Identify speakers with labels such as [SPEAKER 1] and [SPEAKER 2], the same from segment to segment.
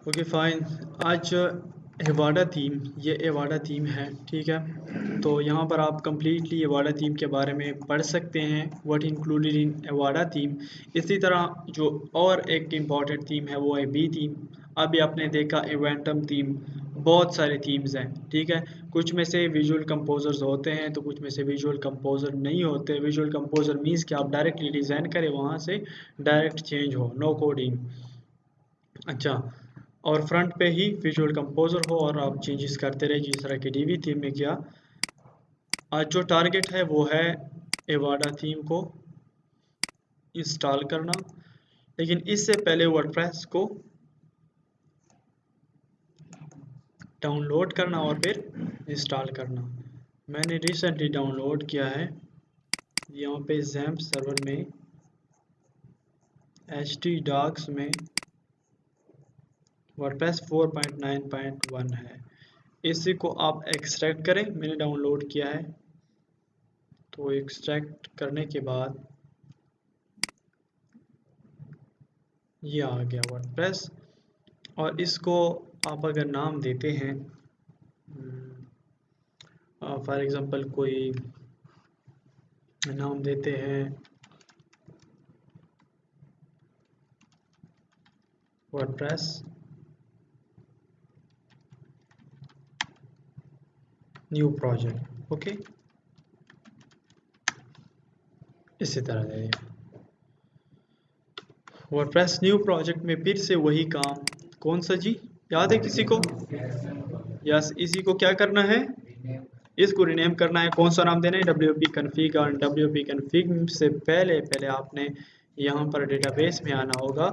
[SPEAKER 1] Okay fine. आज एवाडा theme, ये एवाडा theme है, ठीक है। तो यहाँ पर आप कंप्लीटली एवाडा थीम के बारे में पढ़ सकते हैं, व्हाट इंक्लूडेड इन एवाडा थीम। इसी तरह जो और एक इम्पॉर्टेंट थीम है वो है बी थीम। अभी आपने देखा इवेंटम थीम, बहुत सारे थीम्स हैं, ठीक है। कुछ में से विजुअल कंपोजर्स होते हैं तो कुछ में से विजुअल कंपोजर नहीं होते। विजुअल कंपोजर मीन्स कि आप डायरेक्टली डिज़ाइन करें, वहाँ से डायरेक्ट चेंज हो, नो कोडिंग। अच्छा, और फ्रंट पे ही विजुअल कंपोजर हो और आप चेंजेस करते रहे, जिस तरह की डीवी थीम में किया। आज जो टारगेट है वो है एवाडा थीम को इंस्टॉल करना, लेकिन इससे पहले वर्डप्रेस को डाउनलोड करना और फिर इंस्टॉल करना। मैंने रिसेंटली डाउनलोड किया है, यहाँ पे जैम्प सर्वर में htdocs में वर्डप्रेस 4.9.1 है। इसी को आप एक्सट्रैक्ट करें, मैंने डाउनलोड किया है। तो एक्सट्रैक्ट करने के बाद ये आ गया वर्डप्रेस, और इसको आप अगर नाम देते हैं, फॉर एग्जांपल कोई नाम देते हैं वर्डप्रेस न्यू प्रोजेक्ट, ओके, इसी तरह दे दिया। वर्डप्रेस न्यू प्रोजेक्ट में फिर से वही काम, कौन सा जी, याद है किसी को? यस, इसी को क्या करना है, इसको रिनेम करना है। कौन सा नाम देना है? wp config। और wp config से पहले पहले आपने यहाँ पर डेटाबेस में आना होगा।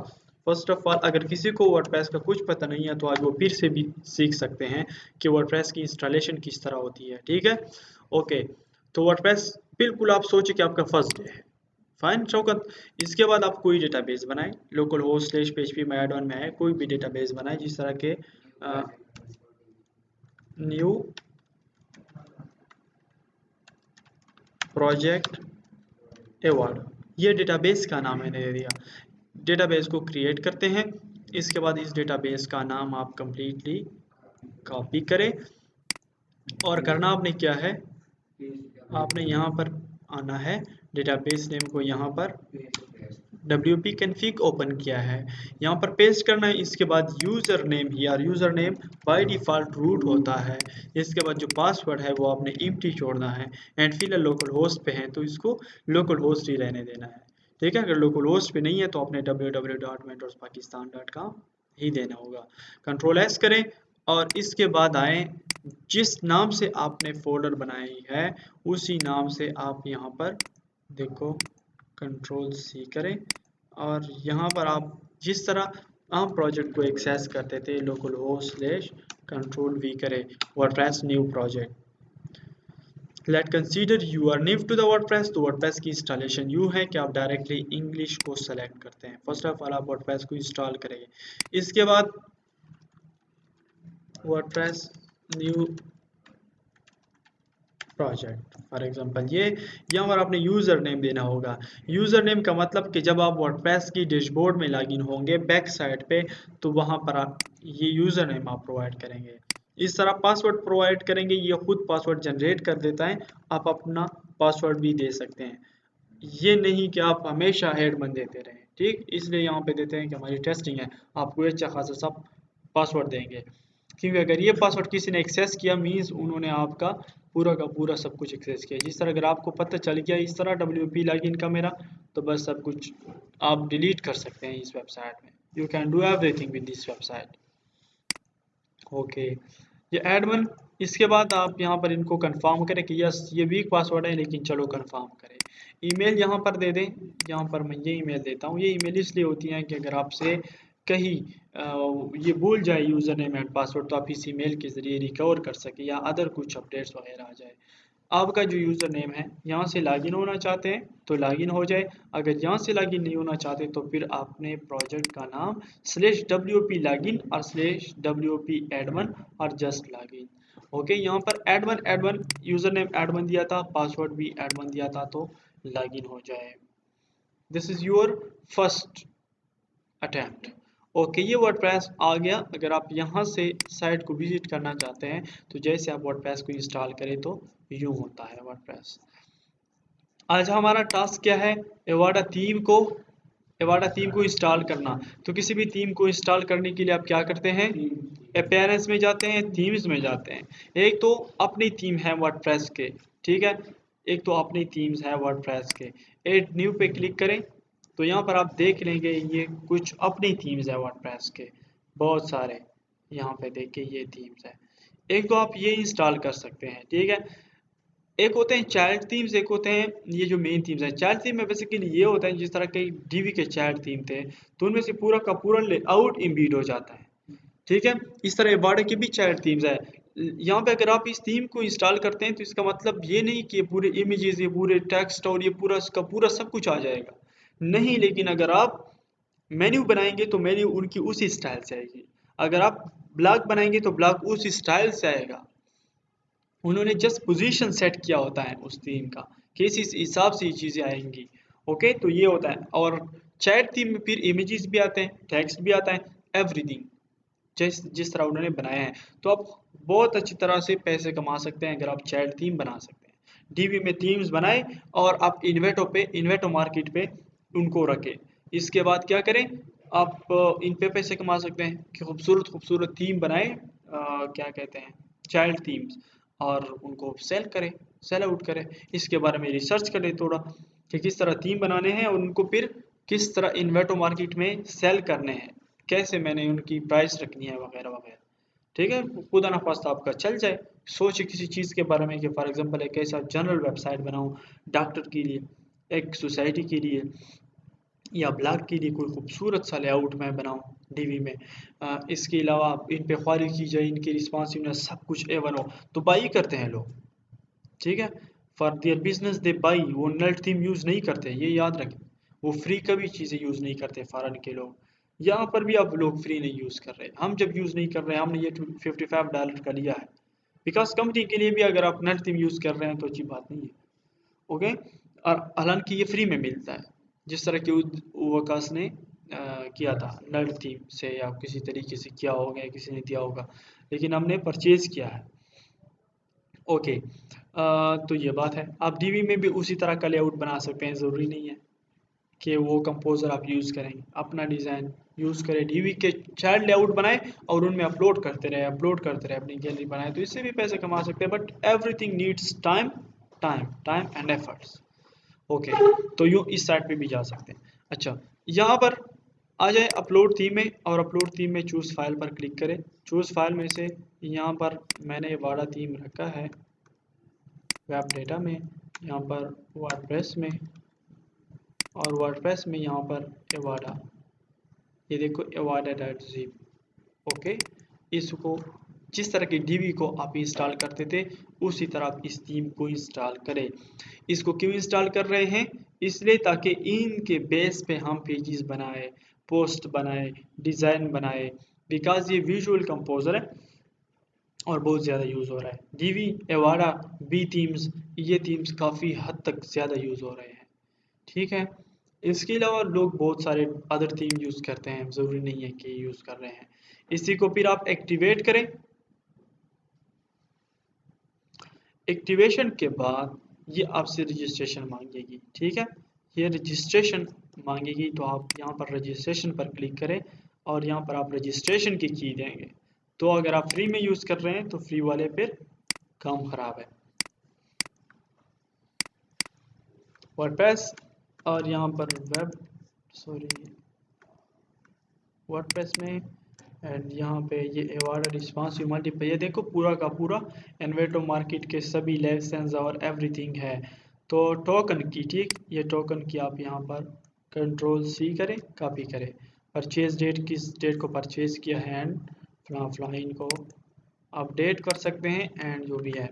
[SPEAKER 1] फर्स्ट ऑफ ऑल, अगर किसी को वर्डप्रेस का कुछ पता नहीं है तो आज वो फिर से भी सीख सकते हैं कि वर्डप्रेस की इंस्टॉलेशन किस तरह होती है, ठीक है। ओके, तो वर्डप्रेस बिल्कुल आप सोचिए कि आपका फर्स्ट डे है, फाइन शौकत। इसके बाद आप कोई डेटाबेस बनाएं, लोकल होस्ट स्लैश php में ऐड ऑन में है, कोई भी डेटाबेस बनाएं जिस तरह के न्यू प्रोजेक्ट एवार्ड, ये डेटाबेस का नाम मैंने दे दिया। डेटाबेस को क्रिएट करते हैं। इसके बाद इस डेटाबेस का नाम आप कंप्लीटली कॉपी करें, और करना आपने क्या है, आपने यहाँ पर आना है, डेटाबेस नेम को यहाँ पर wp config ओपन किया है, यहाँ पर पेस्ट करना है। इसके बाद यूज़र नेम, यार user name by default root होता है। इसके बाद जो पासवर्ड है वो आपने empty छोड़ना है। एंड फिलहाल लोकल होस्ट पे है तो इसको लोकल होस्ट ही रहने देना है, ठीक है। अगर लोकल होस्ट पे नहीं है तो आपने www.mentorspakistan.com ही देना होगा। कंट्रोल एस करें, और इसके बाद आए, जिस नाम से आपने फोल्डर बनाई है उसी नाम से आप यहाँ पर देखो, कंट्रोल सी करें, और यहाँ पर आप जिस तरह हम प्रोजेक्ट को एक्सेस करते थे, localhost slash control V करें, WordPress new project. Let consider you are new to the WordPress, तो वर्डप्रेस की इंस्टॉलेशन यू है कि आप डायरेक्टली इंग्लिश को सेलेक्ट करते हैं। फर्स्ट ऑफ ऑल आप वर्डप्रेस को इंस्टॉल करेंगे, इसके बाद WordPress new project, for example ये यहाँ पर आपने यूज़र नेम देना होगा। यूज़र नेम का मतलब कि जब आप वर्डप्रेस की डैशबोर्ड में लॉगिन होंगे बैक साइड पे, तो वहाँ पर आप ये यूज़र नेम आप प्रोवाइड करेंगे। इस तरह पासवर्ड प्रोवाइड करेंगे, ये खुद पासवर्ड जनरेट कर देता है, आप अपना पासवर्ड भी दे सकते हैं। ये नहीं कि आप हमेशा एडमिन देते रहें, ठीक, इसलिए यहाँ पे देते हैं कि हमारी टेस्टिंग है, आपको अच्छा खासा सब पासवर्ड देंगे। क्योंकि अगर ये पासवर्ड किसी ने एक्सेस किया मीन्स उन्होंने आपका पूरा का पूरा सब कुछ एक्सेस किया। जिस तरह अगर आपको पता चल गया इस तरह WP लॉगिन का मेरा, तो बस सब कुछ आप डिलीट कर सकते हैं इस वेबसाइट में। You can do everything with this website, okay. ये एडमिन, इसके बाद आप यहाँ पर इनको कंफर्म करें कि यस ये वीक पासवर्ड है, लेकिन चलो कंफर्म करें। ईमेल यहाँ पर दे दें, यहाँ पर मैं ये ईमेल देता हूँ। ये ईमेल इसलिए होती है कि अगर आपसे कहीं ये भूल जाए यूज़र नेम एंड पासवर्ड, तो आप इस ईमेल के ज़रिए रिकवर कर सके, या अदर कुछ अपडेट्स वगैरह आ जाए। आपका जो यूज़र नेम है, यहाँ से लॉगिन होना चाहते हैं तो लॉगिन हो जाए, अगर यहाँ से लॉगिन नहीं होना चाहते तो फिर आपने प्रोजेक्ट का नाम /wp लॉगिन और /wp एडमिन और जस्ट लॉगिन, ओके। यहाँ पर एडमिन यूज़र नेम एडमिन दिया था, पासवर्ड भी एडमिन दिया था, तो लॉगिन हो जाए। This is your first attempt. Okay, ये वर्डप्रेस आ गया। अगर आप यहाँ से साइट को विजिट करना चाहते हैं तो जैसे आप वर्डप्रेस को इंस्टॉल करें तो यूँ होता है वर्डप्रेस। आज हमारा टास्क क्या है? एवाडा थीम को इंस्टॉल करना। तो किसी भी थीम को इंस्टॉल करने के लिए आप क्या करते हैं? अपीयरेंस में जाते हैं, थीम्स में जाते हैं। एक तो अपनी थीम है वर्डप्रेस के, ठीक है, एक तो अपनी थीम्स है वर्डप्रेस के। ऐड न्यू पे क्लिक करें तो यहाँ पर आप देख लेंगे ये कुछ अपनी थीम्स है वर्डप्रेस के, बहुत सारे। यहाँ पे देखिए ये थीम्स है। एक तो आप ये इंस्टॉल कर सकते हैं, ठीक है। एक होते हैं चाइल्ड थीम्स, एक होते हैं ये जो मेन थीम्स है। चाइल्ड थीम में बेसिकली ये होता है जिस तरह के डीवी के चाइल्ड थीम थे तो उनमें से पूरा का पूरा लेआउट इम्बीड हो जाता है, ठीक है। इस तरह एवाडा की भी चाइल्ड थीम्स है। यहाँ पे अगर आप इस थीम को इंस्टॉल करते हैं तो इसका मतलब ये नहीं कि ये पूरे इमेजेस, ये पूरे टेक्स्ट और ये पूरा इसका पूरा सब कुछ आ जाएगा, नहीं। लेकिन अगर आप मेन्यू बनाएंगे तो मेन्यू उनकी उसी स्टाइल से आएगी। अगर आप ब्लॉग बनाएंगे तो ब्लॉग उस स्टाइल से आएगा। उन्होंने जस्ट पोजीशन सेट किया होता है उस थीम का कि इस हिसाब से ये चीज़ें आएंगी। ओके, तो ये होता है। और चैट थीम में फिर इमेजेस भी आते हैं, टेक्स्ट भी आता है, एवरीथिंग जिस जिस तरह उन्होंने बनाया है। तो आप बहुत अच्छी तरह से पैसे कमा सकते हैं अगर आप चैट थीम बना सकते हैं। डीवी में थीम्स बनाए और आप इन्वेटो मार्केट पे उनको रखें। इसके बाद क्या करें? आप इन पे पैसे कमा सकते हैं कि खूबसूरत खूबसूरत थीम बनाए, क्या कहते हैं, चाइल्ड थीम्स, और उनको सेल आउट करें। इसके बारे में रिसर्च करें थोड़ा कि किस तरह थीम बनाने हैं और उनको फिर किस तरह इन्वेटो मार्केट में सेल करने हैं, कैसे मैंने उनकी प्राइस रखनी है वगैरह वगैरह, ठीक है। खुदा ना खास्ता आपका चल जाए। सोचिए किसी चीज़ के बारे में कि फॉर एग्जांपल एक ऐसा जनरल वेबसाइट बनाऊं डॉक्टर के लिए, एक सोसाइटी के लिए, या ब्लॉग के लिए कोई खूबसूरत सा लेआउट मैं बनाऊं डीवी में। इसके अलावा इन पे ख्वारी की जाए, इनकी रिस्पॉन्सिवनेस सब कुछ एवन हो तो बाई करते हैं लोग, ठीक है। For their business they by, वो नल्ट थीम यूज़ नहीं करते, ये याद रखें। वो फ्री कभी चीज़ें यूज़ नहीं करते फॉरेन के लोग। यहाँ पर भी अब लोग फ्री नहीं यूज़ कर रहे, हम जब यूज़ नहीं कर रहे, हमने ये $55 का लिया है बिकॉज कंपनी के लिए भी अगर आप नल्ट थीम यूज़ कर रहे हैं तो अच्छी बात नहीं है। ओके, और हालांकि ये फ्री में मिलता है, जिस तरह के वकास ने किया था नल्ट थीम से, या किसी तरीके से किया होगा या किसी ने दिया होगा, लेकिन हमने परचेज किया है। ओके, तो ये बात है। आप डीवी में भी उसी तरह का लेआउट बना सकते हैं, ज़रूरी नहीं है कि वो कंपोजर आप यूज़ करेंगे, अपना डिज़ाइन यूज़ करें, डीवी के चाइल्ड लेआउट बनाए और उनमें अपलोड करते रहे, अपनी गैलरी बनाए, तो इससे भी पैसे कमा सकते हैं। But everything needs time, time and efforts. Okay, तो यूँ इस साइट पे भी जा सकते हैं। अच्छा, यहाँ पर आ जाए अपलोड थीम में, और अपलोड थीम में चूज़ फाइल पर क्लिक करें। चूज़ फाइल में से यहाँ पर मैंने वाड़ा थीम रखा है वेब डेटा में, यहाँ पर वर्डप्रेस में, और वर्डप्रेस में यहाँ पर एवाडा, ये देखो एवाडा डॉट जिप। ओके, इसको जिस तरह की डीवी को आप इंस्टॉल करते थे उसी तरह आप इस थीम को इंस्टॉल करें। इसको क्यों इंस्टॉल कर रहे हैं? इसलिए ताकि इनके बेस पे हम पेजेस बनाए, पोस्ट बनाए, डिज़ाइन बनाए, बिकॉज ये विजुअल कंपोजर है और बहुत ज़्यादा यूज़ हो रहा है। डीवी, एवाडा, बी थीम्स, ये थीम्स काफ़ी हद तक ज़्यादा यूज़ हो रहे हैं, ठीक है। इसके अलावा लोग बहुत सारे अदर थीम यूज़ करते हैं, ज़रूरी नहीं है कि यूज़ कर रहे हैं। इसी को फिर आप एक्टिवेट करें। एक्टिवेशन के बाद ये आपसे रजिस्ट्रेशन मांगेगी, ठीक है। ये रजिस्ट्रेशन मांगेगी तो आप यहाँ पर रजिस्ट्रेशन पर क्लिक करें और यहाँ पर आप रजिस्ट्रेशन की देंगे। तो अगर आप फ्री में यूज़ कर रहे हैं तो फ्री वाले फिर काम ख़राब है। वर्डप्रेस, और यहाँ पर वर्डप्रेस में, एंड यहाँ पे ये एवाडा रिस्पॉन्सिव मल्टीप्लाई, ये देखो पूरा का पूरा इन्वेटो मार्केट के सभी लाइसेंस और एवरीथिंग है। तो टोकन की, ठीक, ये टोकन की आप यहाँ पर Ctrl+C करें, कॉपी करें। परचेज डेट, किस डेट को परचेज किया है, एंड फ्लाइन को अपडेट कर सकते हैं, एंड जो भी है।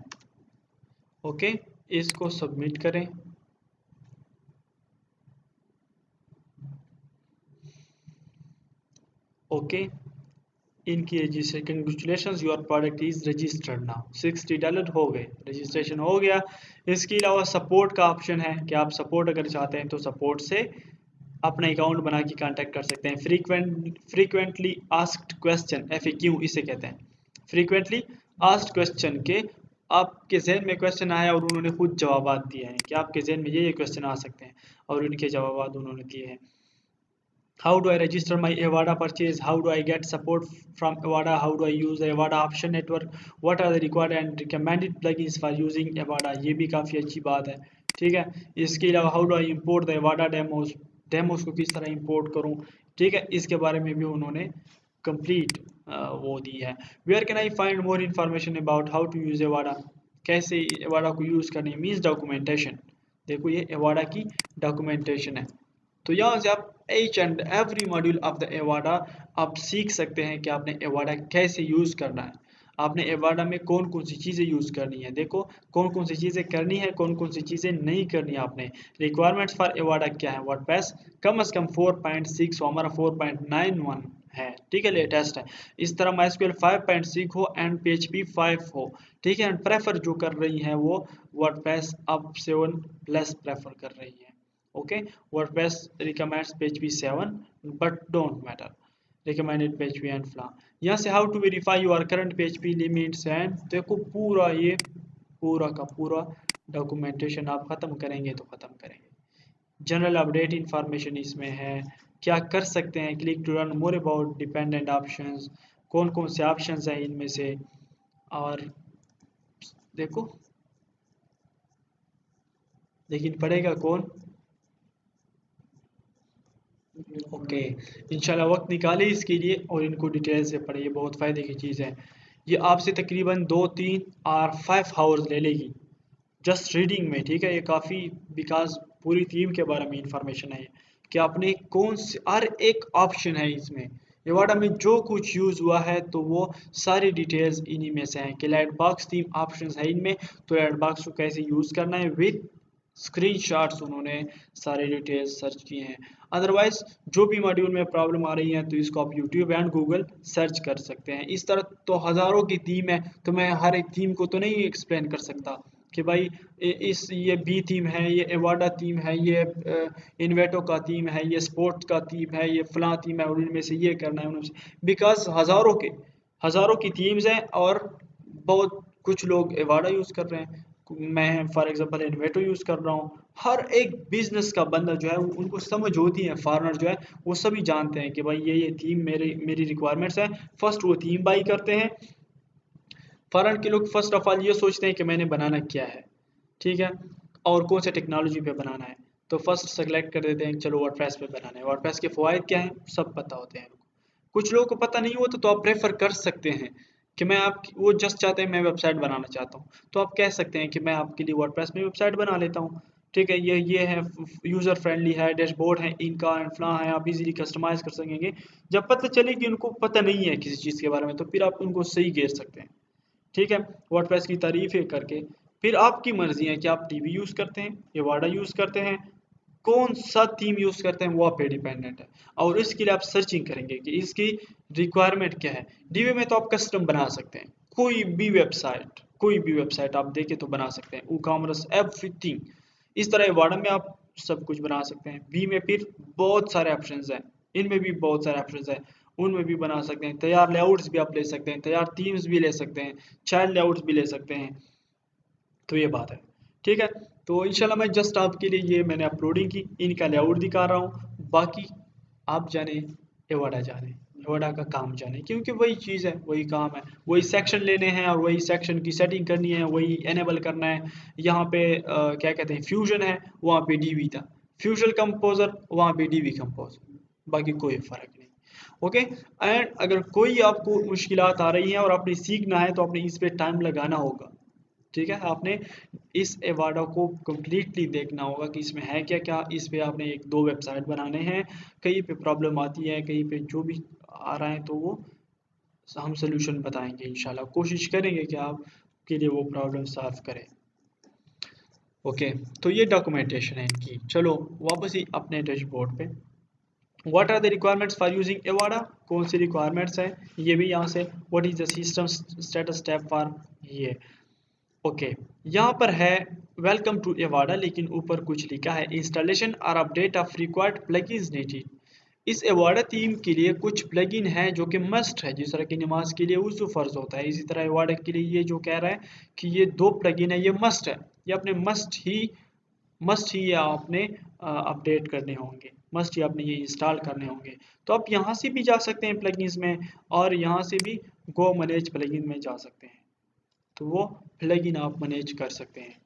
[SPEAKER 1] ओके, इसको सबमिट करें। ओके, इनकी registration, congratulation your product is registered now, $60 हो गए, रजिस्ट्रेशन हो गया। इसके अलावा सपोर्ट का ऑप्शन है कि आप सपोर्ट अगर चाहते हैं तो सपोर्ट से अपना अकाउंट बना के कांटेक्ट कर सकते हैं। फ्रीक्वेंटली आस्क्ड क्वेश्चन, FAQ इसे कहते हैं। फ्रीक्वेंटली आस्क्ड क्वेश्चन के आपके जहन में क्वेश्चन आया और उन्होंने खुद जवाब दिए हैं कि आपके जहन में ये क्वेश्चन आ सकते हैं और इनके जवाब उन्होंने दिए हैं। How do I register my Avada purchase? How do I get support from Avada? How do I use the Avada option network? What are the required and recommended plugins for using Avada? ये भी काफ़ी अच्छी बात है, ठीक है। इसके अलावा how do I import the Avada demos को किस तरह इंपोर्ट करूं, ठीक है, इसके बारे में भी उन्होंने कंप्लीट वो दी है। Where can I find more information about how to use Avada? कैसे Avada को यूज़ करनी, मीन्स डॉक्यूमेंटेशन। देखो ये Avada की डॉक्यूमेंटेशन है। तो यहाँ से आप each and every module of the Avada आप सीख सकते हैं कि आपने एवाडा कैसे यूज़ करना है, आपने एवाडा में कौन कौन सी चीज़ें यूज़ करनी है। देखो कौन कौन सी चीज़ें करनी है, कौन कौन सी चीज़ें नहीं करनी है आपने। रिक्वायरमेंट्स फॉर एवाडा क्या है, वर्डप्रेस कम से कम 4.6 हो, हमारा 4.91 है, ठीक है, लेटेस्ट है। इस तरह MySQL 5.6 हो एंड PHP 5 हो, ठीक है। एंड प्रेफर जो कर रही है वो वर्डप्रेस अब 7 प्लस प्रेफर कर रही है। Okay, WordPress recommends PHP 7 but don't matter, recommended PHP and fla। यहाँ से how to verify your current PHP limits and देखो पूरा ये पूरा का पूरा डॉक्यूमेंटेशन आप ख़त्म करेंगे तो ख़त्म करेंगे। जनरल अपडेट इंफॉर्मेशन इसमें है, क्या कर सकते हैं, click to learn more about dependent options, कौन कौन से ऑप्शंस हैं इनमें से, और देखो लेकिन पढ़ेगा कौन। ओके, इंशाल्लाह वक्त निकाले इसके लिए और इनको डिटेल से पढ़िए, बहुत फ़ायदे की चीज़ है। ये आपसे तकरीबन 2, 3 और 5 आवर्स ले लेगी जस्ट रीडिंग में, ठीक है। ये काफ़ी बिकॉज पूरी थीम के बारे में इंफॉर्मेशन है कि आपने कौन से हर एक ऑप्शन है इसमें एवाडा में जो कुछ यूज़ हुआ है तो वो सारी डिटेल्स इन्हीं में से हैं कि लाइट बॉक्स थीम ऑप्शंस है इनमें, तो लाइट बॉक्स को कैसे यूज़ करना है विद स्क्रीनशॉट्स उन्होंने सारे डिटेल्स सर्च किए हैं। अदरवाइज जो भी मॉड्यूल में प्रॉब्लम आ रही है तो इसको आप यूट्यूब एंड गूगल सर्च कर सकते हैं। इस तरह तो हज़ारों की थीम है, तो मैं हर एक थीम को तो नहीं एक्सप्लेन कर सकता कि भाई इस ये बी थीम है, ये एवाडा थीम है, ये इन्वेटो का थीम है, ये स्पोर्ट्स का थीम है, ये फलां थीम है और इनमें से ये करना है उनमें से, बिकॉज हज़ारों की थीम्स हैं और बहुत कुछ लोग एवाडा यूज़ कर रहे हैं, मैं फॉर एग्जांपल इन्वेटो यूज़ कर रहा हूँ। हर एक बिजनेस का बंदा जो है उनको समझ होती है, फॉरनर जो है वो सभी जानते हैं कि भाई ये थीम मेरी रिक्वायरमेंट्स है, फर्स्ट वो थीम बाई करते हैं। फॉरेन के लोग फर्स्ट ऑफ ऑल ये सोचते हैं कि मैंने बनाना क्या है, ठीक है, और कौन से टेक्नोलॉजी पे बनाना है, तो फर्स्ट सेलेक्ट कर देते हैं चलो वर्डप्रेस पे बनाना है। वर्डप्रेस के फ़वाइद क्या हैं सब पता होते हैं। कुछ लोगों को पता नहीं होता तो आप प्रेफर कर सकते हैं कि मैं आप वो जस्ट चाहते हैं मैं वेबसाइट बनाना चाहता हूँ, तो आप कह सकते हैं कि मैं आपके लिए वर्डप्रेस में वेबसाइट बना लेता हूँ, ठीक है। ये है यूज़र फ्रेंडली है, डैशबोर्ड है इनका एंड फला है, आप इजीली कस्टमाइज कर सकेंगे। जब पता चले कि उनको पता नहीं है किसी चीज़ के बारे में तो फिर आप उनको सही घेर सकते हैं, ठीक है, वर्डप्रेस की तारीफ़ें करके। फिर आपकी मर्ज़ी है कि आप डीबी यूज़ करते हैं या वाडा यूज़ करते हैं, कौन सा थीम यूज़ करते हैं वो आप पे डिपेंडेंट है। और इसके लिए आप सर्चिंग करेंगे कि इसकी रिक्वायरमेंट क्या है। डीबी में तो आप कस्टम बना सकते हैं, कोई भी वेबसाइट आप देखें तो बना सकते हैं, ई कॉमर्स एवरीथिंग। इस तरह वाडा में आप सब कुछ बना सकते हैं। बी में फिर बहुत सारे ऑप्शंस हैं, इनमें भी बहुत सारे ऑप्शंस हैं, उनमें भी बना सकते हैं। तैयार लेआउट्स भी आप ले सकते हैं, तैयार थीम्स भी ले सकते हैं, चाइल्ड लेआउट्स भी ले सकते हैं। तो ये बात है, ठीक है। तो इंशाल्लाह मैं जस्ट आपके लिए ये मैंने अपलोडिंग की, इनका लेआउट दिखा रहा हूँ, बाकी आप जाने एवाडा जाने, एवाडा का काम जाने, क्योंकि वही चीज़ है, वही काम है, वही सेक्शन लेने हैं और वही सेक्शन की सेटिंग करनी है, वही एनेबल करना है। यहाँ पे क्या कहते हैं फ्यूजन है, वहाँ पे डीवी था, फ्यूजन कंपोजर वहाँ पे डीवी कंपोजर, बाकी कोई फ़र्क नहीं। ओके, एंड अगर कोई आपको मुश्किलात आ रही हैं और आपने सीखना है तो आपने इस पे टाइम लगाना होगा, ठीक है। आपने इस एवाडा को कम्प्लीटली देखना होगा कि इसमें है क्या क्या, इस पे आपने 1-2 वेबसाइट बनाने हैं, कहीं पे प्रॉब्लम आती है, कहीं पे जो भी आ रहा है तो वो हम सोल्यूशन बताएंगे इंशाल्लाह, कोशिश करेंगे कि आपके लिए वो प्रॉब्लम सॉल्व करें। ओके, तो ये डॉक्यूमेंटेशन है इनकी। चलो वापस ही अपने डैशबोर्ड पे, what are the requirements for using Avada, कौन सी रिक्वायरमेंट्स हैं ये भी यहाँ से, what is the system status step for ये, ओके, यहाँ पर है वेलकम टू एवाडा, लेकिन ऊपर कुछ लिखा है इंस्टॉलेशन और update of required plugins needed. इस एवाडा थीम के लिए कुछ प्लगइन है जो कि मस्ट है, जिस तरह की नमाज के लिए वुज़ू फर्ज होता है, इसी तरह एवाडा के लिए ये जो कह रहा है कि ये दो प्लगइन है, ये मस्ट है, ये अपने मस्ट ही ये आपने अपडेट करने होंगे, मस्ट ही आपने ये इंस्टॉल करने होंगे। तो आप यहाँ से भी जा सकते हैं प्लगइन्स में, और यहाँ से भी गो मैनेज प्लगइन में जा सकते हैं, तो वो प्लगइन आप मैनेज कर सकते हैं।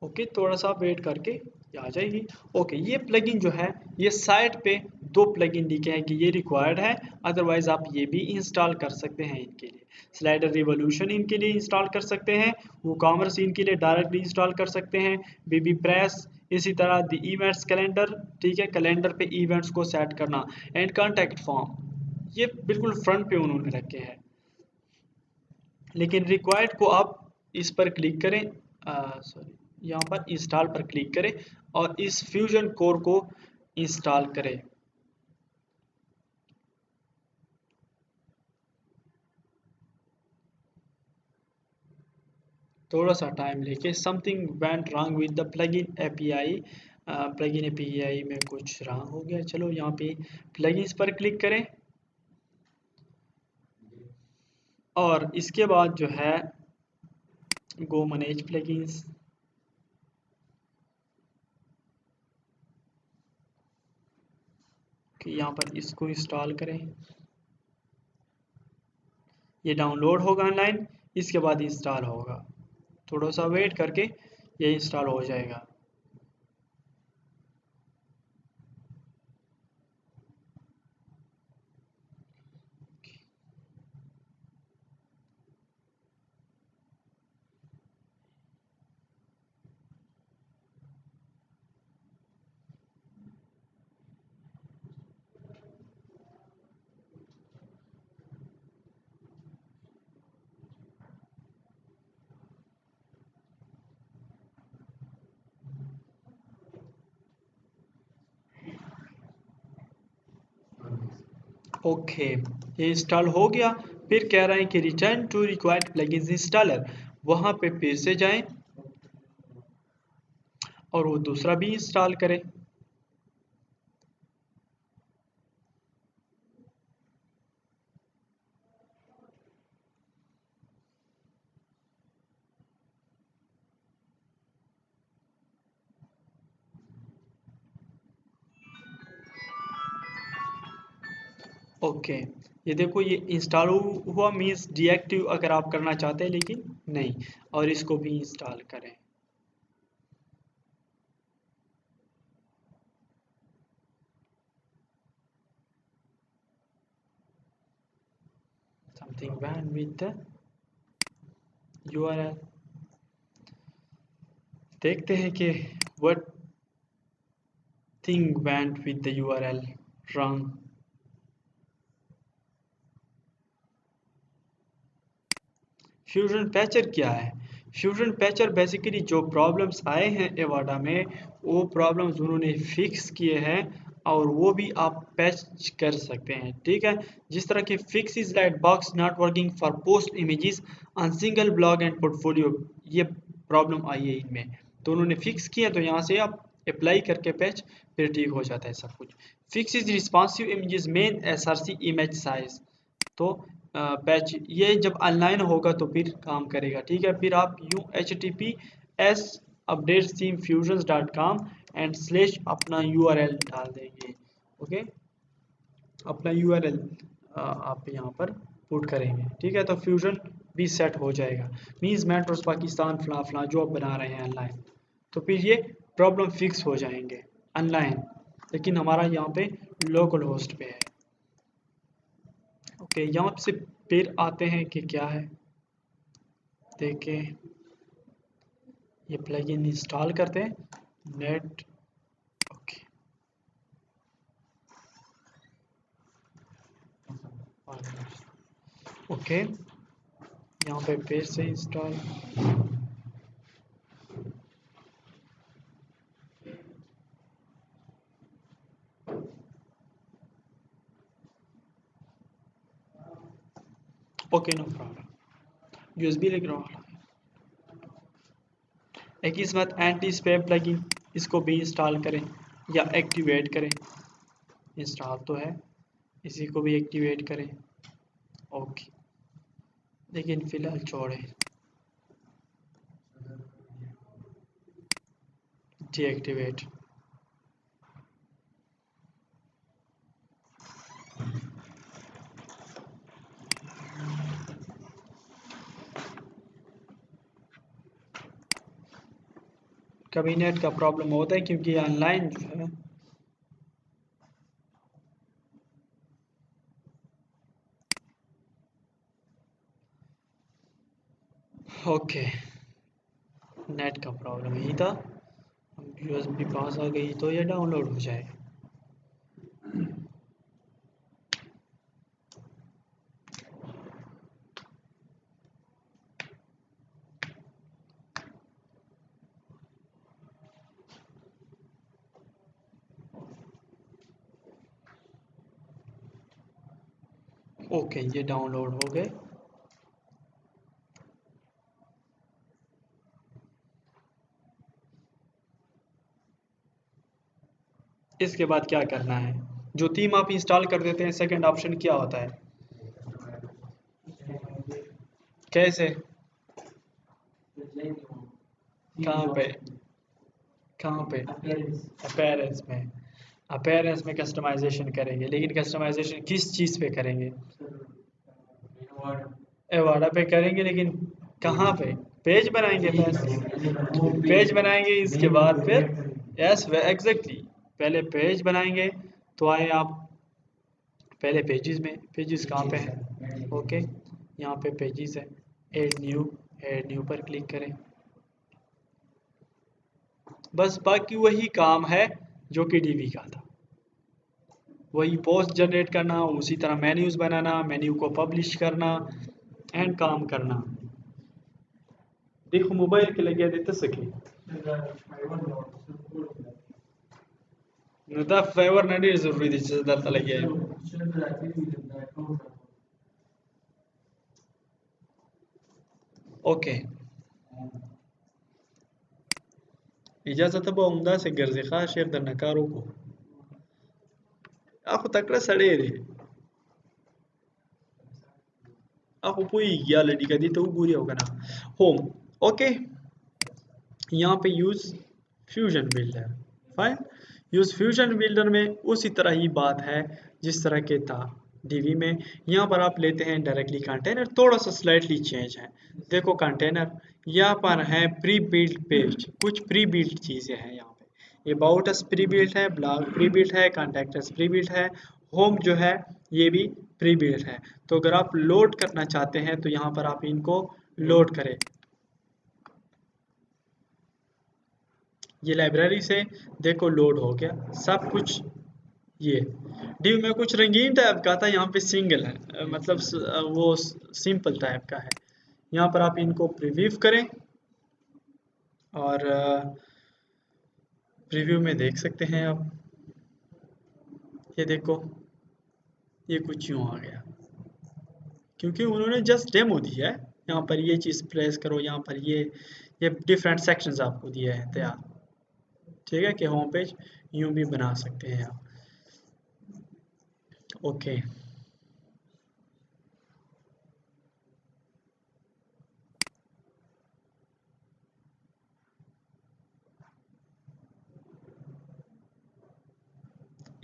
[SPEAKER 1] ओके, थोड़ा सा वेट करके ये आ जाएगी। ओके, ये प्लगइन जो है, ये साइट पे दो प्लगइन लिखे हैं कि ये रिक्वायर्ड है, अदरवाइज आप ये भी इंस्टॉल कर सकते हैं इनके लिए। स्लाइडर रिवॉल्यूशन इनके लिए इंस्टॉल कर सकते हैं, वो कॉमर्स इनके लिए डायरेक्टली इंस्टॉल कर सकते हैं, बीबी प्रेस, इसी तरह द इवेंट्स कैलेंडर, ठीक है, कैलेंडर पे इवेंट्स को सेट करना, एंड कॉन्टैक्ट फॉर्म, ये बिल्कुल फ्रंट पे उन्होंने रखे हैं। लेकिन रिक्वायर्ड को आप इस पर क्लिक करें, सॉरी, यहाँ पर इंस्टॉल पर क्लिक करें और इस फ्यूजन कोर को इंस्टॉल करें। थोड़ा सा टाइम लेके, something went wrong with the plugin API, plugin API में कुछ रॉन्ग हो गया। चलो यहाँ पे प्लगइन्स पर क्लिक करें, और इसके बाद जो है गो मैनेज प्लगइन्स, कि यहाँ पर इसको इंस्टॉल करें। ये डाउनलोड होगा ऑनलाइन, इसके बाद इंस्टॉल होगा, थोड़ा सा वेट करके ये इंस्टॉल हो जाएगा। ओके, ये इंस्टॉल हो गया। फिर कह रहे हैं कि return to required plugins installer, वहाँ पे फिर से जाएं और वो दूसरा भी इंस्टॉल करें। ओके, ये देखो ये इंस्टॉल हुआ, मीन्स डीएक्टिव अगर आप करना चाहते हैं, लेकिन नहीं, और इसको भी इंस्टॉल करें। Something went with the URL, देखते हैं कि what thing went with the URL wrong. Fusion Patcher क्या है? फ्यूजन पैचर बेसिकली जो प्रॉब्लम्स आए हैं एवाडा में, वो प्रॉब्लम्स उन्होंने फिक्स किए हैं, और वो भी आप पैच कर सकते हैं, ठीक है। जिस तरह के fix is light box not working for post images on single blog and portfolio, ये प्रॉब्लम आई है इनमें, तो उन्होंने फिक्स किया, तो यहाँ से आप अप्लाई करके पैच, फिर ठीक हो जाता है सब कुछ। Fix is responsive images main SRC image size, तो पैच ये जब ऑनलाइन होगा तो फिर काम करेगा, ठीक है। फिर आप यूँ HTTPS update theme fusions.com and slash अपना URL डाल देंगे। ओके, अपना URL आप यहाँ पर पुट करेंगे, ठीक है, तो फ्यूजन भी सेट हो जाएगा। मीन्स मेट्रोस पाकिस्तान फला फला जो आप बना रहे हैं ऑनलाइन, तो फिर ये प्रॉब्लम फिक्स हो जाएंगे ऑनलाइन, लेकिन हमारा यहाँ पे लोकल होस्ट पे है। ओके, यहाँ से फिर आते हैं कि क्या है, देखें, ये प्लगइन इंस्टॉल करते हैं नेट। ओके, ओके, यहाँ पे फिर से install, okay no problem. USB लिख रहा हूँ। एक इस बात एंटी स्पैम प्लगइन, इसको भी इंस्टॉल करें या एक्टिवेट करें। इंस्टॉल तो है, इसी को भी एक्टिवेट करें। ओके, लेकिन फिलहाल छोड़ें, डीएक्टिवेट। कभी नेट का प्रॉब्लम होता है क्योंकि ऑनलाइन जो है ओके, नेट का प्रॉब्लम यही था। यूएसबी पास आ गई तो ये डाउनलोड हो जाएगा। ओके, ये डाउनलोड हो गए। इसके बाद क्या करना है, जो थीम आप इंस्टॉल कर देते हैं सेकंड ऑप्शन क्या होता है? कैसे? कहाँ पे? कहाँ पे? अपीयरेंस में। अपीयरेंस में कस्टमाइजेशन करेंगे, लेकिन कस्टमाइजेशन किस चीज़ पे करेंगे? एवाडा पे करेंगे, लेकिन कहाँ पे? पेज बनाएंगे बस। पेज बनाएंगे, इसके बाद फिर यस एग्जैक्टली, पहले पेज बनाएंगे। तो आए आप पहले पेजेस में, पेजेस कहाँ पे है? ओके, यहाँ पे पेजेस है, ऐड न्यू, ऐड न्यू पर क्लिक करें। बस बाकी वही काम है जो कि डीवी का था, वही पोस्ट जनरेट करना, उसी तरह मेन्यूज बनाना, मेन्यू को पब्लिश करना एंड काम करना। देखो मोबाइल के लगे देते सके नता फेवर नडी जरूरी थी दरता लगे। ओके, इजाजत अब उमदा से गर्जिखा शेख द नकारों को ako takra sadeere ako पुई यार लड़ी का दी तो पूरी होगा ना। होम, ओके, यहाँ पे use fusion builder. Fine, use fusion builder में उसी तरह ही बात है जिस तरह के था डीवी में। यहाँ पर आप लेते हैं डायरेक्टली कंटेनर, थोड़ा सा स्लाइटली चेंज है। देखो कंटेनर यहाँ पर है प्री बिल्ड पेज, कुछ प्री बिल्ड चीज़ें हैं यहाँ पे। अबाउट अस प्री बिल्ड है, ब्लॉग प्री बिल्ड है, कॉन्टैक्ट अस प्री बिल्ड है, होम जो है ये भी प्री बिल्ड है। तो अगर आप लोड करना चाहते हैं तो यहाँ पर आप इनको लोड करें। ये लाइब्रेरी से देखो लोड हो गया सब कुछ। ये डिव में कुछ रंगीन टाइप का था, यहाँ पे सिंगल है, मतलब वो सिंपल टाइप का है। यहाँ पर आप इनको प्रीव्यू करें और प्रीव्यू में देख सकते हैं आप, ये देखो ये कुछ यूँ आ गया क्योंकि उन्होंने जस्ट डेमो दिया है। यहाँ पर ये चीज़ प्रेस करो, यहाँ पर ये डिफरेंट सेक्शंस आपको दिए हैं तैयार, ठीक है, कि होम पेज यूँ भी बना सकते हैं आप। ओके,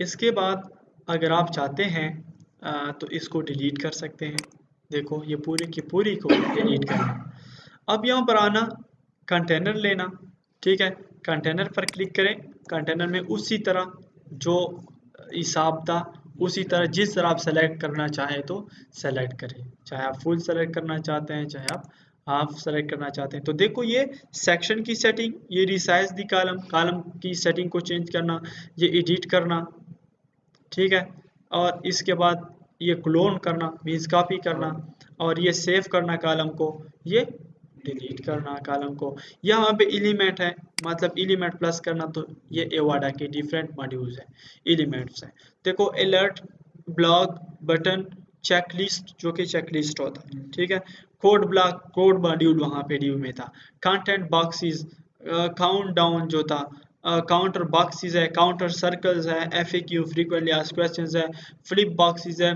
[SPEAKER 1] इसके बाद अगर आप चाहते हैं तो इसको डिलीट कर सकते हैं। देखो ये पूरी की पूरी को डिलीट करना। अब यहाँ पर आना, कंटेनर लेना, ठीक है, कंटेनर पर क्लिक करें। कंटेनर में उसी तरह जो हिसाब था उसी तरह जिस तरह आप सेलेक्ट करना चाहें तो सेलेक्ट करें, चाहे आप फुल सेलेक्ट करना चाहते हैं, चाहे आप हाफ सेलेक्ट करना चाहते हैं। तो देखो ये सेक्शन की सेटिंग, ये रिसाइज दी कॉलम, कॉलम की सेटिंग को चेंज करना, ये एडिट करना, ठीक है, और इसके बाद ये क्लोन करना मीन्स कॉपी करना, और ये सेव करना कॉलम को, ये डिलीट करना कॉलम को। यहाँ पे एलिमेंट है, मतलब एलिमेंट प्लस करना, तो ये एवाडा के डिफरेंट मॉड्यूल्स हैं, एलिमेंट्स हैं। देखो अलर्ट, ब्लॉग, बटन, चेकलिस्ट, जो कि चेकलिस्ट होता है, ठीक है। कोड ब्लॉक, कोड मॉड्यूल वहाँ पे ड्यू में था। कंटेंट बॉक्सेस, काउंट डाउन जो था, काउंटर बॉक्सेस है, काउंटर सर्कल्स है, एफएक्यू फ्रीक्वेंटली आस्क्ड क्वेश्चंस है, फ्लिप बॉक्सेस है,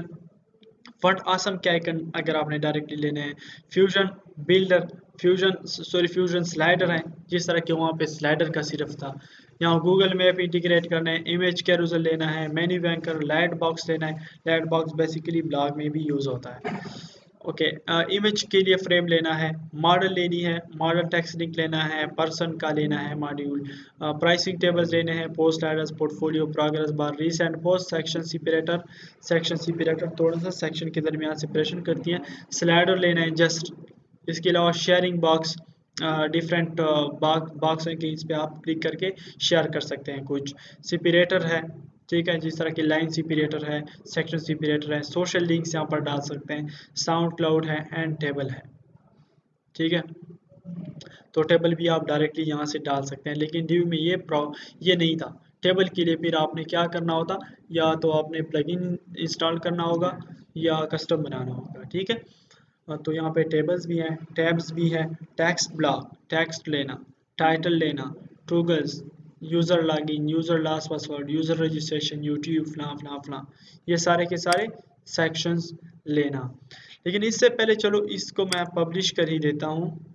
[SPEAKER 1] फट आसम के आइकन अगर आपने डायरेक्टली लेने हैं, फ्यूजन बिल्डर, फ्यूजन स्लाइडर है, जिस तरह के वहाँ पे स्लाइडर का सिर्फ था। यहाँ गूगल मैप इंटीग्रेट करना है, इमेज कैरूजल लेना है, मेन्यू बैंकर, लाइट बॉक्स लेना है। लाइट बॉक्स बेसिकली ब्लॉग में भी यूज़ होता है। ओके, इमेज के लिए फ्रेम लेना है, मॉडल लेनी है, मॉडल टेक्स्ट लिंक लेना है, पर्सन का लेना है मॉड्यूल, प्राइसिंग टेबल्स लेने हैं, post address, portfolio, progress bar, recent post, section separator थोड़ा सा सेक्शन के दरमियान सेपरेशन करती है, स्लाइडर लेना है जस्ट। इसके अलावा शेयरिंग बॉक्स, डिफरेंट बॉक्स हैं कि इस पे आप क्लिक करके शेयर कर सकते हैं कुछ। सेपरेटर है, ठीक है, जिस तरह की लाइन सेपरेटर है, सेक्शन सेपरेटर है, सोशल लिंक्स यहाँ पर डाल सकते हैं, साउंड क्लाउड है, एंड टेबल है, ठीक है। तो टेबल भी आप डायरेक्टली यहाँ से डाल सकते हैं, लेकिन ड्यू में ये नहीं था। टेबल के लिए फिर आपने क्या करना होता, या तो आपने प्लगइन इंस्टॉल करना होगा या कस्टम बनाना होगा, ठीक है। तो यहाँ पे टेबल्स भी हैं, टैब्स भी है, टेक्स्ट ब्लॉक, टेक्स्ट लेना, टाइटल लेना, toggles, user login, user last password, user registration, YouTube, फला फला फला, ये सारे के सारे सेक्शंस लेना। लेकिन इससे पहले चलो इसको मैं पब्लिश कर ही देता हूँ।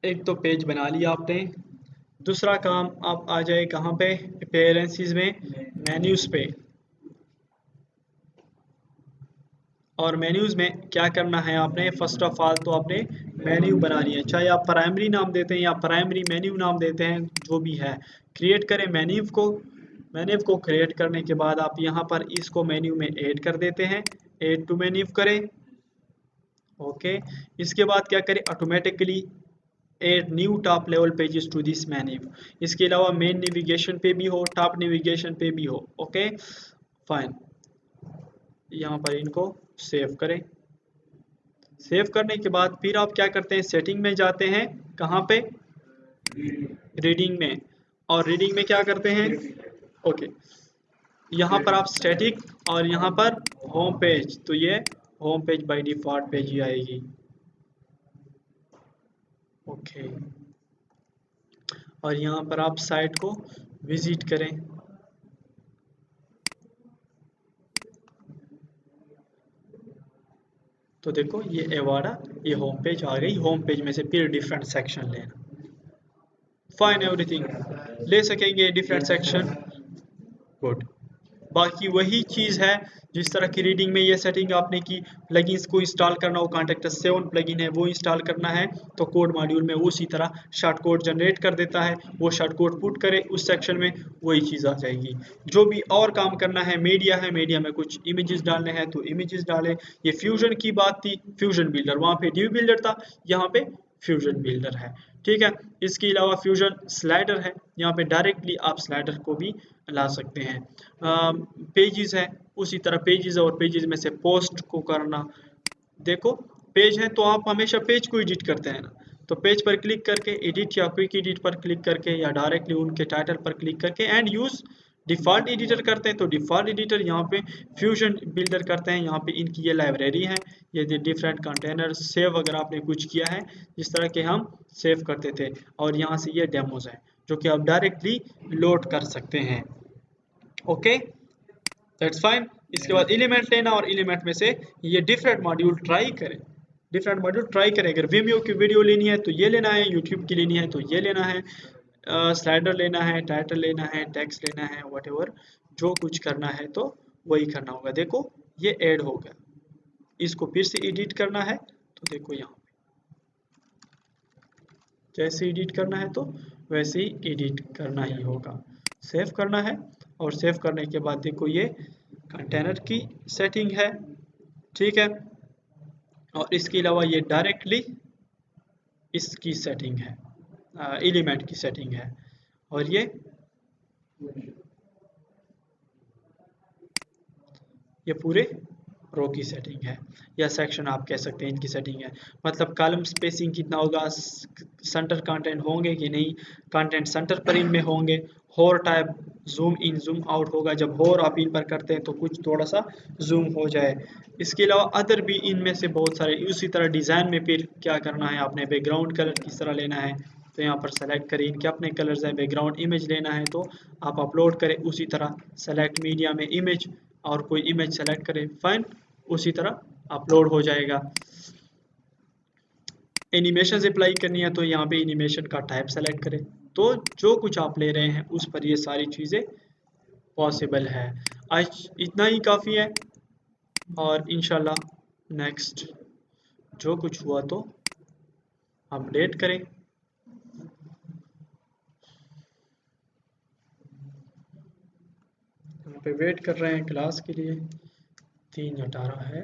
[SPEAKER 1] एक तो पेज बना लिया आपने, दूसरा काम आप आ जाए कहाँ पे, अपीयरेंसेस में, मेन्यूज पे। और मेन्यूज में क्या करना है आपने, फर्स्ट ऑफ ऑल तो आपने मेन्यू बनानी है, चाहे आप प्राइमरी नाम देते हैं या प्राइमरी मेन्यू नाम देते हैं, जो भी है, क्रिएट करें मेन्यू को। मेन्यू को क्रिएट करने के बाद आप यहाँ पर इसको मेन्यू में ऐड कर देते हैं, ऐड टू मेन्यू करें। ओके, इसके बाद क्या करें, automatically add new top level pages to this menu. इसके अलावा मेन नेविगेशन पे भी हो, टॉप नेविगेशन पे भी हो। ओके फाइन, यहाँ पर इनको सेव करें। सेव करने के बाद फिर आप क्या करते हैं, सेटिंग में जाते हैं, कहाँ पे, रीडिंग में। और रीडिंग में क्या करते हैं, ओके, यहाँ पर आप स्टैटिक और यहाँ पर होम पेज, तो ये home page by default page ही आएगी। ओके, और यहाँ पर आप साइट को विजिट करें। तो देखो ये एवाडा, ये होम पेज आ गई। होम पेज में से फिर डिफरेंट सेक्शन लेना, फाइन एवरीथिंग ले सकेंगे डिफरेंट सेक्शन, गुड। बाकी वही चीज़ है जिस तरह की रीडिंग में ये सेटिंग आपने की, प्लगइन्स को इंस्टॉल करना हो, कॉन्टेक्टस 7 प्लगइन है वो इंस्टॉल करना है, तो कोड मॉड्यूल में उसी तरह शॉर्ट कोड जनरेट कर देता है, वो शॉर्ट कोड पुट करे उस सेक्शन में, वही चीज़ आ जाएगी। जो भी और काम करना है, मीडिया है, मीडिया में कुछ इमेजेस डालने हैं तो इमेजेस डालें। ये फ्यूजन की बात थी, फ्यूजन बिल्डर, वहाँ पे ड्यू बिल्डर था, यहाँ पे फ्यूजन बिल्डर है, ठीक है। इसके अलावा फ्यूजन स्लाइडर है, यहाँ पे डायरेक्टली आप स्लाइडर को भी ला सकते हैं। पेजेस है, उसी तरह पेजेस और पेजेस में से पोस्ट को करना। देखो पेज है तो आप हमेशा पेज को एडिट करते हैं ना, तो पेज पर क्लिक करके एडिट या क्विक एडिट पर क्लिक करके या डायरेक्टली उनके टाइटल पर क्लिक करके एंड यूज डिफ़ॉल्ट एडिटर करते हैं, तो डिफ़ॉल्ट एडिटर यहाँ पे फ्यूजन बिल्डर करते हैं। यहाँ पे इनकी ये लाइब्रेरी है, ये डिफरेंट कंटेनर सेव अगर आपने कुछ किया है जिस तरह के हम सेव करते थे, और यहाँ से ये डेमोज है जो कि आप डायरेक्टली लोड कर सकते हैं। Okay that's fine. इसके बाद एलिमेंट लेना, और एलिमेंट में से ये डिफरेंट मॉड्यूल ट्राई करें, डिफरेंट मॉड्यूल ट्राई करें। अगर वीमियो की वीडियो लेनी है तो ये लेना है, यूट्यूब की लेनी है तो ये लेना है, स्लाइडर लेना है, टाइटल लेना है, टेक्स्ट लेना है, व्हाटएवर जो कुछ करना है तो वही करना होगा। देखो ये ऐड हो गया, इसको फिर से एडिट करना है तो देखो यहाँ पे जैसे एडिट करना है तो वैसे ही एडिट करना ही होगा। सेव करना है, और सेव करने के बाद देखो ये कंटेनर की सेटिंग है, ठीक है। और इसके अलावा ये डायरेक्टली इसकी सेटिंग है, एलिमेंट की सेटिंग है, और ये पूरे रो की सेटिंग है, या सेक्शन आप कह सकते हैं इनकी सेटिंग है। मतलब कॉलम स्पेसिंग कितना होगा, सेंटर कंटेंट होंगे कि नहीं, कंटेंट सेंटर पर इनमें होंगे, होर type zoom in zoom out होगा, जब होर आप इन पर करते हैं तो कुछ थोड़ा सा जूम हो जाए। इसके अलावा अदर भी इनमें से बहुत सारे, उसी तरह डिज़ाइन में फिर क्या करना है आपने, बैकग्राउंड कलर किस तरह लेना है, तो यहाँ पर सेलेक्ट करें, इनके अपने कलर्स हैं। बैकग्राउंड इमेज लेना है तो आप अपलोड करें, उसी तरह सेलेक्ट मीडिया में इमेज, और कोई इमेज सेलेक्ट करें, फाइन, उसी तरह अपलोड हो जाएगा। एनिमेशन अप्लाई करनी है तो यहाँ पे एनिमेशन का टाइप सेलेक्ट करें। तो जो कुछ आप ले रहे हैं उस पर ये सारी चीज़ें पॉसिबल है। आज इतना ही काफ़ी है, और इंशाल्लाह नेक्स्ट जो कुछ हुआ तो अपडेट करें। यहाँ पे वेट कर रहे हैं क्लास के लिए, 3:18 है,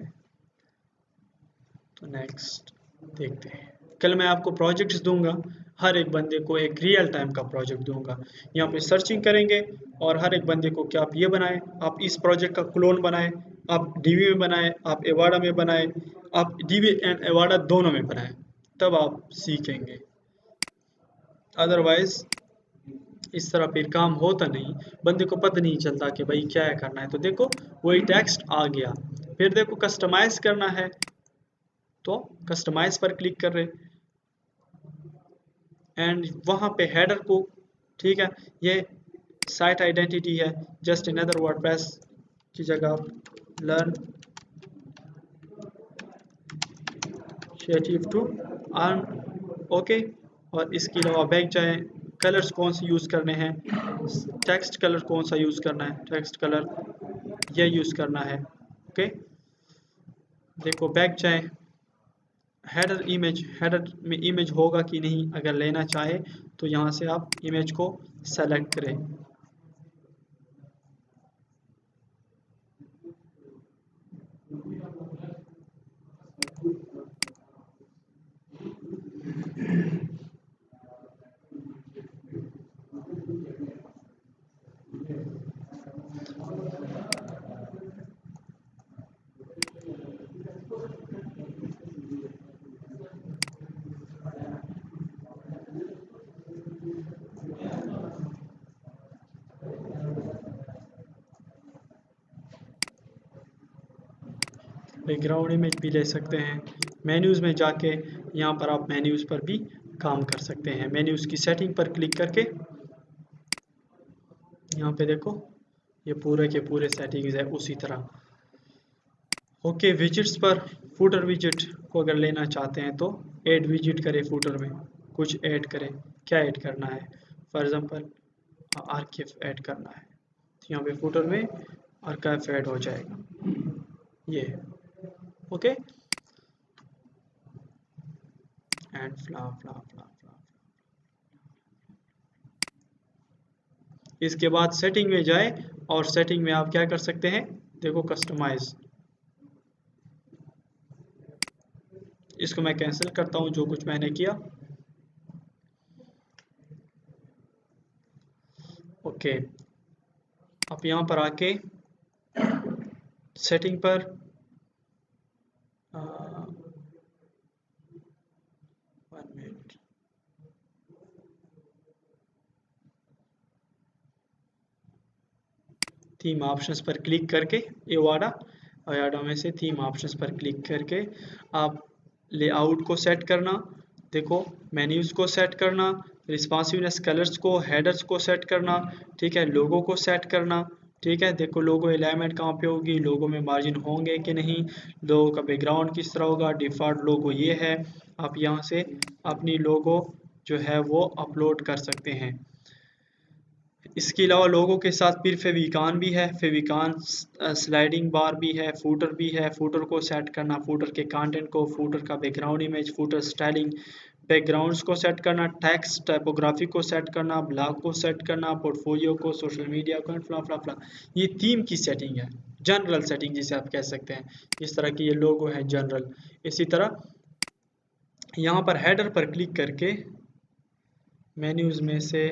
[SPEAKER 1] तो नेक्स्ट देखते हैं। कल मैं आपको प्रोजेक्ट्स दूंगा, हर एक बंदे को एक रियल टाइम का प्रोजेक्ट दूंगा। यहाँ पे सर्चिंग करेंगे और हर एक बंदे को क्या आप ये बनाएं, आप इस प्रोजेक्ट का क्लोन बनाएं, आप डीवी में बनाएं, आप एवाडा में बनाएं, आप डीवी एंड एवाडा दोनों में बनाएं, तब आप सीखेंगे। अदरवाइज इस तरह फिर काम होता नहीं, बंदे को पता नहीं चलता कि भाई क्या करना है। तो देखो वही टेक्स्ट आ गया, फिर देखो कस्टमाइज करना है तो कस्टमाइज पर क्लिक कर रहे, एंड वहाँ पे हेडर को, ठीक है, ये साइट आइडेंटिटी है, जस्ट अनदर वर्डप्रेस की जगह आप लर्न शेटिव टू अर्न, ओके। और इसके अलावा बैक जाएँ, कलर्स कौन से यूज़ करने हैं, टेक्स्ट कलर कौन सा यूज़ करना है, टेक्स्ट कलर ये यूज़ करना है, ओके। देखो बैक जाएँ, हेडर इमेज, हेडर में इमेज होगा कि नहीं, अगर लेना चाहे तो यहाँ से आप इमेज को सेलेक्ट करें। बैकग्राउंड इमेज भी ले सकते हैं। मेन्यूज़ में जाके यहाँ पर आप मेन्यूज़ पर भी काम कर सकते हैं। मेन्यूज़ की सेटिंग पर क्लिक करके यहाँ पे देखो ये पूरे के पूरे सेटिंग्स है उसी तरह। ओके, विजिट्स पर फूटर विजिट को अगर लेना चाहते हैं तो ऐड विजिट करें, फूटर में कुछ ऐड करें, क्या ऐड करना है, फॉर एग्जांपल आर्काइव ऐड करना है, तो यहाँ पे फूटर में आर्काइव ऐड हो जाएगा ये, ओके। एंड फ्ला फ्ला फ्ला फ्ला, इसके बाद सेटिंग में जाए, और सेटिंग में आप क्या कर सकते हैं, देखो कस्टमाइज, इसको मैं कैंसिल करता हूँ जो कुछ मैंने किया, ओके। आप यहाँ पर आके सेटिंग पर वन मिनट, थीम ऑप्शंस पर क्लिक करके एवाडा, एवाडा में से थीम ऑप्शंस पर क्लिक करके आप लेआउट को सेट करना, देखो मेन्यूज़ को सेट करना, रिस्पॉन्सिवनेस कलर्स को, हेडर्स को सेट करना, ठीक है, लोगो को सेट करना, ठीक है। देखो लोगो अलाइनमेंट कहाँ पे होगी, लोगो में मार्जिन होंगे कि नहीं, लोगो का बैकग्राउंड किस तरह होगा, डिफ़ॉल्ट लोगो ये है। आप यहाँ से अपनी लोगो जो है वो अपलोड कर सकते हैं। इसके अलावा लोगों के साथ फिर फेविकॉन भी है, फेविकॉन स्लाइडिंग बार भी है, फूटर भी है, फूटर को सेट करना, फूटर के कंटेंट को, फूटर का background image, footer styling, backgrounds को सेट करना, टेक्स्ट टाइपोग्राफी को सेट करना, ब्लॉग को सेट करना, पोर्टफोलियो को, सोशल मीडिया को, फ्ला फ्ला फ्ला। ये थीम की सेटिंग है, जनरल सेटिंग जिसे आप कह सकते हैं। इस तरह की ये लोगो है जनरल। इसी तरह यहाँ पर हेडर पर क्लिक करके मेन्यूज़ में से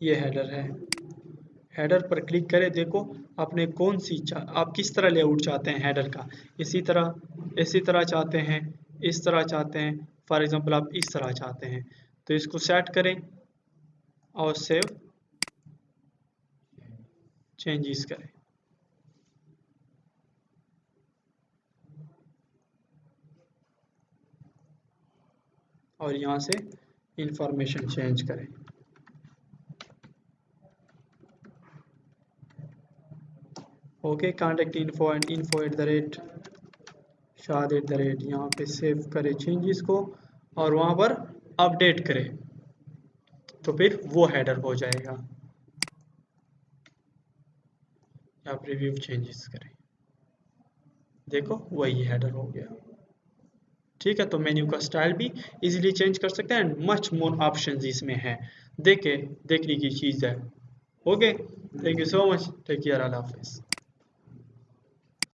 [SPEAKER 1] ये हेडर है। हेडर पर क्लिक करें। देखो आपने कौन सी आप किस तरह लेआउट चाहते हैं हेडर का। इसी तरह चाहते हैं, इस तरह चाहते हैं, फॉर एग्जांपल आप इस तरह चाहते हैं, तो इसको सेट करें और सेव चेंजेस करें। और यहाँ से इंफॉर्मेशन चेंज करें। Okay, contact info and info at the rate शाद एट द रेट, यहाँ पे सेव करें चेंजेस को और वहाँ पर अपडेट करें, तो फिर वो हेडर हो जाएगा। आप रिव्यू चेंजेस करें, देखो वही हेडर हो गया। ठीक है, तो मेन्यू का स्टाइल भी इजीली चेंज कर सकते हैं एंड मच मोर ऑप्शंस इसमें है, देखने की चीज़ है। Okay, thank you so much, take care, अल्लाह हाफिज़।